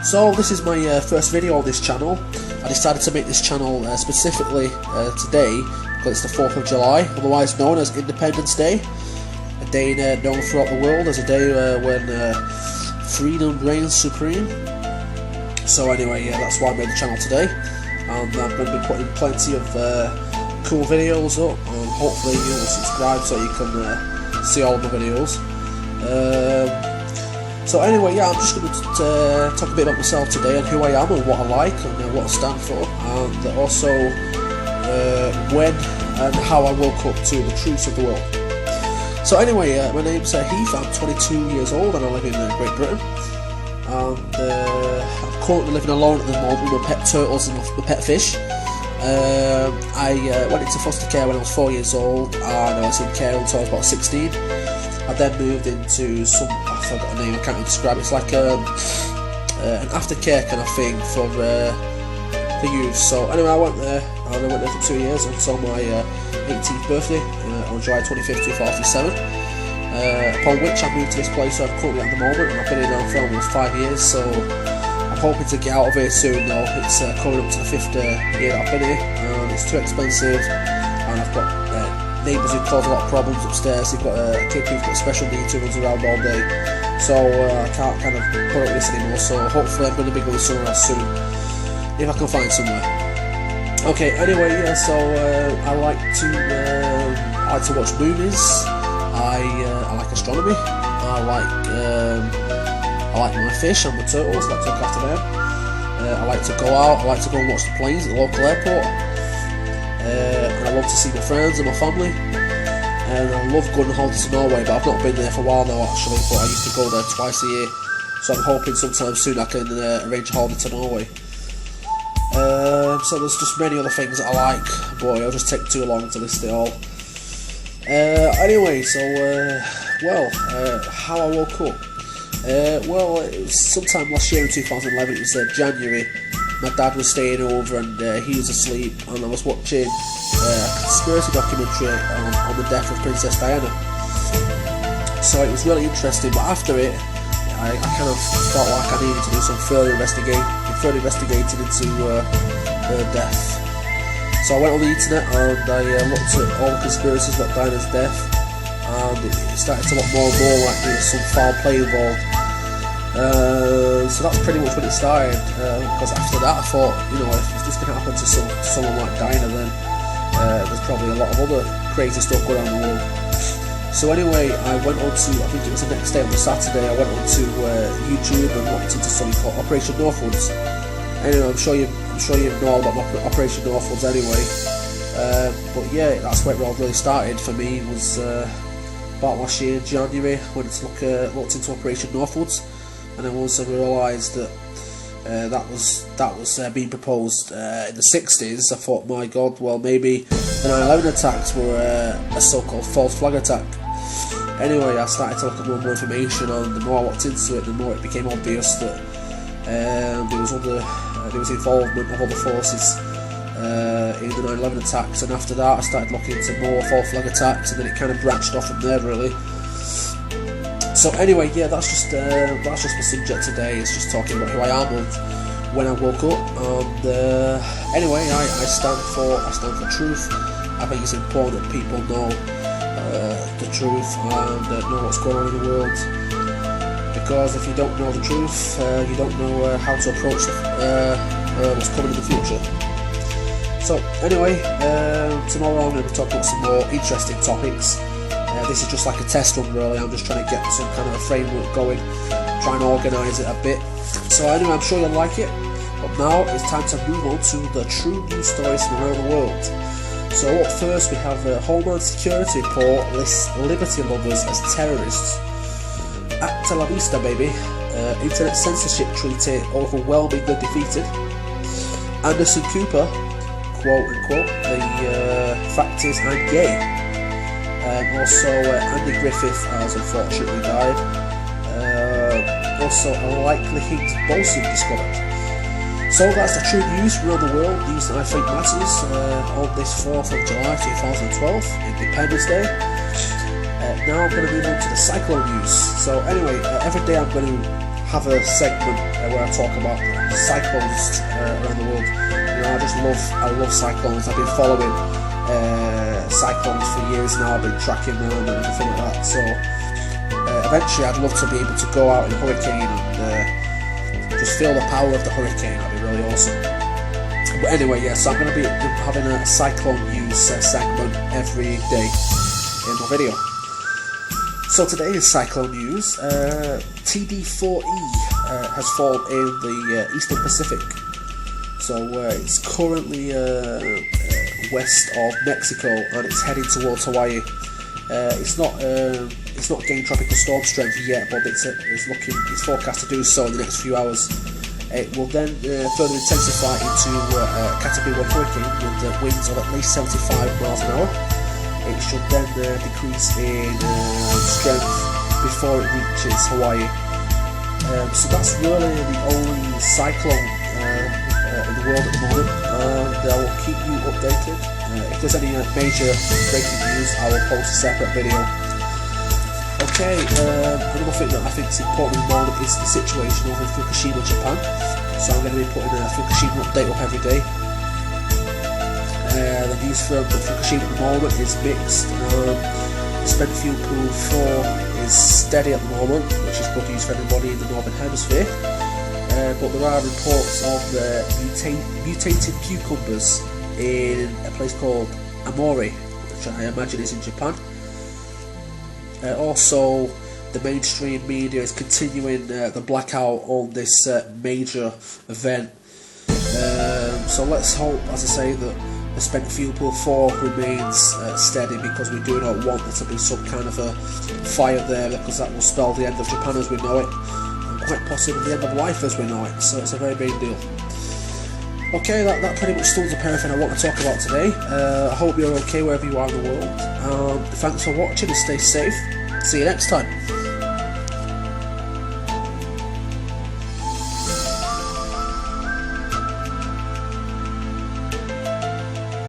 So this is my first video on this channel. I decided to make this channel specifically today because it's the 4th of July, otherwise known as Independence Day, a day known throughout the world as a day when freedom reigns supreme. So anyway, that's why I made the channel today, and I'm going to be putting plenty of cool videos up, and hopefully you will subscribe so you can see all of the videos. So anyway, yeah, I'm just going to talk a bit about myself today and who I am and what I like and what I stand for, and also when and how I woke up to the truths of the world. So anyway, my name's Heath, I'm 22 years old and I live in Great Britain, and I'm currently living alone at the moment with my pet turtles and my pet fish. I went into foster care when I was 4 years old, and I was in care until I was about 16. I then moved into some, I forgot the name, I can't really describe it. It's like an aftercare kind of thing for youth. So anyway, I went there, and I went there for 2 years until my 18th birthday on July 25th, 2007. Upon which I moved to this place I'm currently at the moment, and I've been in now for almost 5 years. So I'm hoping to get out of here soon though. It's coming up to the 5th year that I've been here, and it's too expensive, and I've got neighbours who cause a lot of problems upstairs. They've got a kid who's got special needs who runs around all day, so I can't kind of put up with this anymore. So hopefully I'm going to be going somewhere else soon, if I can find somewhere. Okay, anyway, yeah, so I like to watch movies. I like astronomy. I like my fish and my turtles. I like to look after them. I like to go out. I like to go and watch the planes at the local airport. And I love to see my friends and my family, and I love going on holiday to Norway, but I've not been there for a while now actually, but I used to go there twice a year, so I'm hoping sometime soon I can arrange a holiday to Norway. So there's just many other things that I like, but it'll just take too long to list it all. Anyway, so how I woke up. It was sometime last year in 2011, it was January. My dad was staying over and he was asleep, and I was watching a conspiracy documentary on the death of Princess Diana. So it was really interesting, but after it I kind of felt like I needed to do some further investigating into her death. So I went on the internet and I looked at all the conspiracies about Diana's death, and it started to look more and more like there was some foul play involved. So that's pretty much when it started, because after that I thought, if this can happen to someone like Diana, then there's probably a lot of other crazy stuff going on in the world. So anyway, I went on to, I think it was the next day on the Saturday, I went on to YouTube and looked into something called Operation Northwoods. Anyway, I'm sure you know all about Operation Northwoods anyway. But yeah, that's where it all really started for me. It was about last year in January, when I looked into Operation Northwoods. And then once I realised that that was being proposed in the 60s, I thought, my God, well maybe the 9/11 attacks were a so-called false flag attack. Anyway, I started to look at more and more information, and the more I looked into it, the more it became obvious that there was involvement of other forces in the 9/11 attacks. And after that, I started looking into more false flag attacks, and then it kind of branched off from there, really. So anyway, yeah, that's just my subject today. It's just talking about who I am and when I woke up. And anyway, I stand for truth. I think it's important that people know the truth and know what's going on in the world. Because if you don't know the truth, you don't know how to approach what's coming in the future. So anyway, tomorrow I'm going to be talking about some more interesting topics. This is just like a test run, really. I'm just trying to get some kind of a framework going, try and organise it a bit. So anyway, I'm sure you'll like it. But now it's time to move on to the true news stories from around the world. So up first we have Homeland Security report lists liberty lovers as terrorists. At Tel Vista, baby. Internet censorship treaty overwhelmingly defeated. Anderson Cooper, quote unquote, the fact is I'm gay. Also, Andy Griffith has unfortunately died. Also, a likely Higgs boson discovered. So that's the true news from around the world, news that I think matters on this 4th of July 2012, Independence Day. Now I'm going to move on to the cyclone news. So anyway, every day I'm going to have a segment where I talk about cyclones around the world. You know, I love cyclones. I've been following cyclones for years now. I've been tracking them and everything like that. So eventually, I'd love to be able to go out in a hurricane and just feel the power of the hurricane. That'd be really awesome. But anyway, yeah. So I'm going to be having a cyclone news segment every day in my video. So today is cyclone news. TD4E has fallen in the Eastern Pacific. So it's currently west of Mexico and it's heading towards Hawaii. It's not gained tropical storm strength yet, but it's forecast to do so in the next few hours. It will then further intensify into a Category 1 hurricane with winds of at least 75 miles an hour. It should then decrease in strength before it reaches Hawaii. So that's really the only cyclone in the world at the moment, and I will keep you updated. If there's any major breaking news, I will post a separate video. Okay, another thing that I think is important at the moment is the situation over in Fukushima, Japan. So I'm going to be putting a Fukushima update up every day. The news from Fukushima at the moment is mixed. The spent fuel pool 4 is steady at the moment, which is good news for everybody in the Northern Hemisphere. But there are reports of mutated cucumbers in a place called Amori, which I imagine is in Japan. Also, the mainstream media is continuing the blackout on this major event. So let's hope, as I say, that the spent fuel pool 4 remains steady, because we do not want there to be some kind of a fire there, because that will spell the end of Japan as we know it, and quite possibly the end of life as we know it. So it's a very big deal. Okay, that pretty much sums up everything I want to talk about today. I hope you're okay wherever you are in the world. Thanks for watching and stay safe. See you next time.